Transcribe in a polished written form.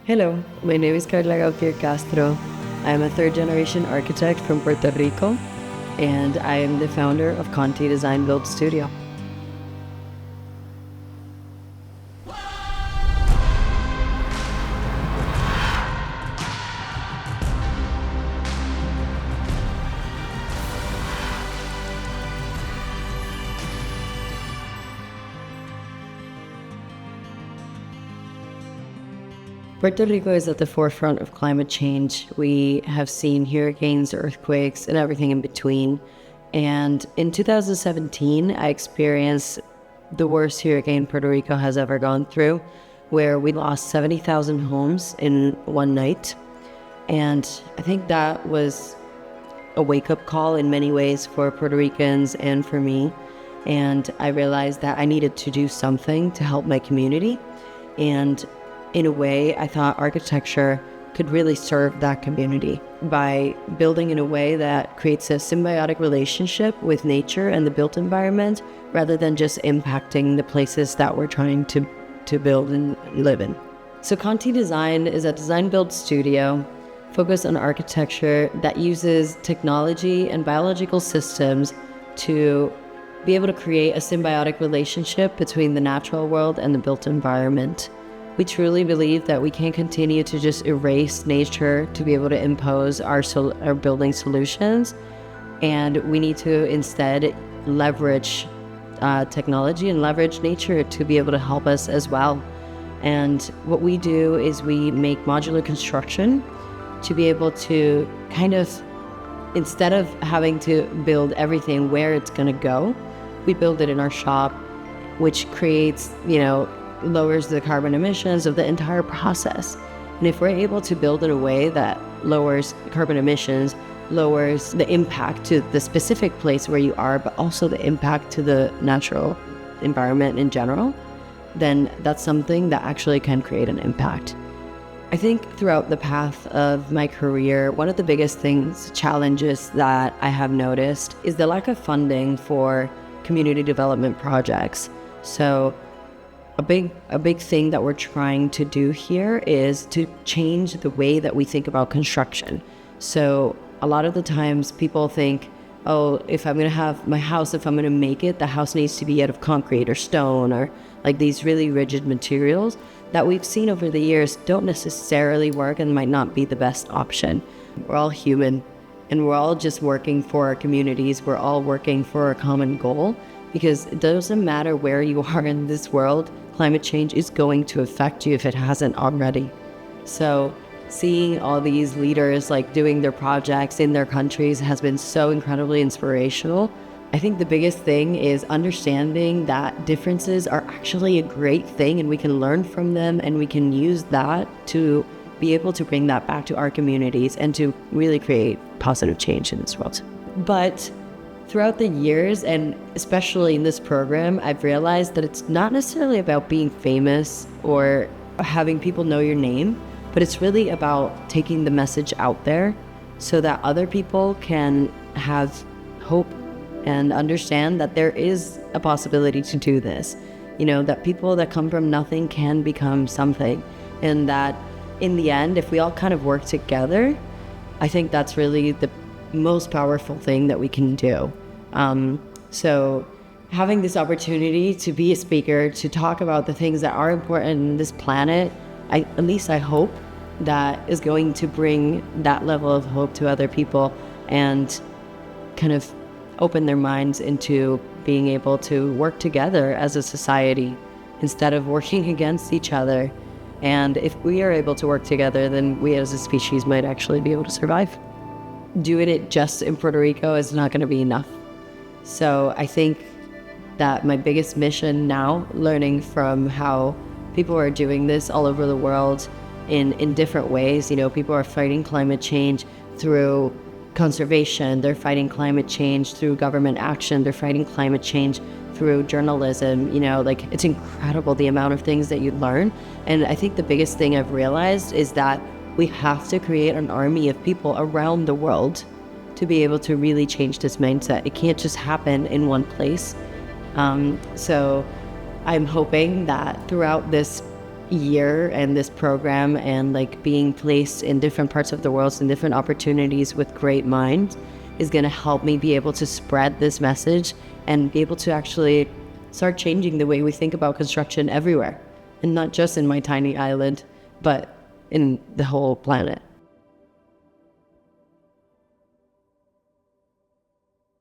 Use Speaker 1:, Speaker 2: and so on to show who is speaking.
Speaker 1: Hello, my name is Carla GAUTIER Castro. I am a third-generation architect from Puerto Rico, and I am the founder of KONTi Design Build Studio. Puerto Rico is at the forefront of climate change. We have seen hurricanes, earthquakes, and everything in between. And in 2017, I experienced the worst hurricane Puerto Rico has ever gone through, where we lost 70,000 homes in one night. And I think that was a wake-up call in many ways for Puerto Ricans and for me. And I realized that I needed to do something to help my community. And in a way, I thought architecture could really serve that community by building in a way that creates a symbiotic relationship with nature and the built environment, rather than just impacting the places that we're trying to build and live in. So KONTi Design is a design build studio focused on architecture that uses technology and biological systems to be able to create a symbiotic relationship between the natural world and the built environment. We truly believe that we can't continue to just erase nature to be able to impose our building solutions, and we need to instead leverage technology and leverage nature to be able to help us as well. And what we do is we make modular construction to be able to kind of, instead of having to build everything where it's going to go, we build it in our shop, which creates, lowers the carbon emissions of the entire process. And if we're able to build in a way that lowers carbon emissions, lowers the impact to the specific place where you are, but also the impact to the natural environment in general, then that's something that actually can create an impact. I think throughout the path of my career, one of the biggest challenges that I have noticed is the lack of funding for community development projects. So a big thing that we're trying to do here is to change the way that we think about construction. So a lot of the times people think, oh, if I'm going to have my house, if I'm going to make it, the house needs to be out of concrete or stone or like these really rigid materials that we've seen over the years don't necessarily work and might not be the best option. We're all human and we're all just working for our communities. We're all working for a common goal, because it doesn't matter where you are in this world, climate change is going to affect you if it hasn't already. So seeing all these leaders doing their projects in their countries has been so incredibly inspirational. I think the biggest thing is understanding that differences are actually a great thing and we can learn from them, and we can use that to be able to bring that back to our communities and to really create positive change in this world. But throughout the years, and especially in this program, I've realized that it's not necessarily about being famous or having people know your name, but it's really about taking the message out there so that other people can have hope and understand that there is a possibility to do this. That people that come from nothing can become something, and that in the end, if we all kind of work together, I think that's really the most powerful thing that we can do. So having this opportunity to be a speaker, to talk about the things that are important in this planet, at least I hope that is going to bring that level of hope to other people and kind of open their minds into being able to work together as a society instead of working against each other. And if we are able to work together, then we as a species might actually be able to survive. Doing it just in Puerto Rico is not going to be enough. So I think that my biggest mission now, learning from how people are doing this all over the world in different ways, people are fighting climate change through conservation, they're fighting climate change through government action, they're fighting climate change through journalism, it's incredible the amount of things that you learn. And I think the biggest thing I've realized is that we have to create an army of people around the world to be able to really change this mindset. It can't just happen in one place. So I'm hoping that throughout this year and this program and like being placed in different parts of the world and different opportunities with great minds is going to help me be able to spread this message and be able to actually start changing the way we think about construction everywhere, and not just in my tiny island, but in the whole planet.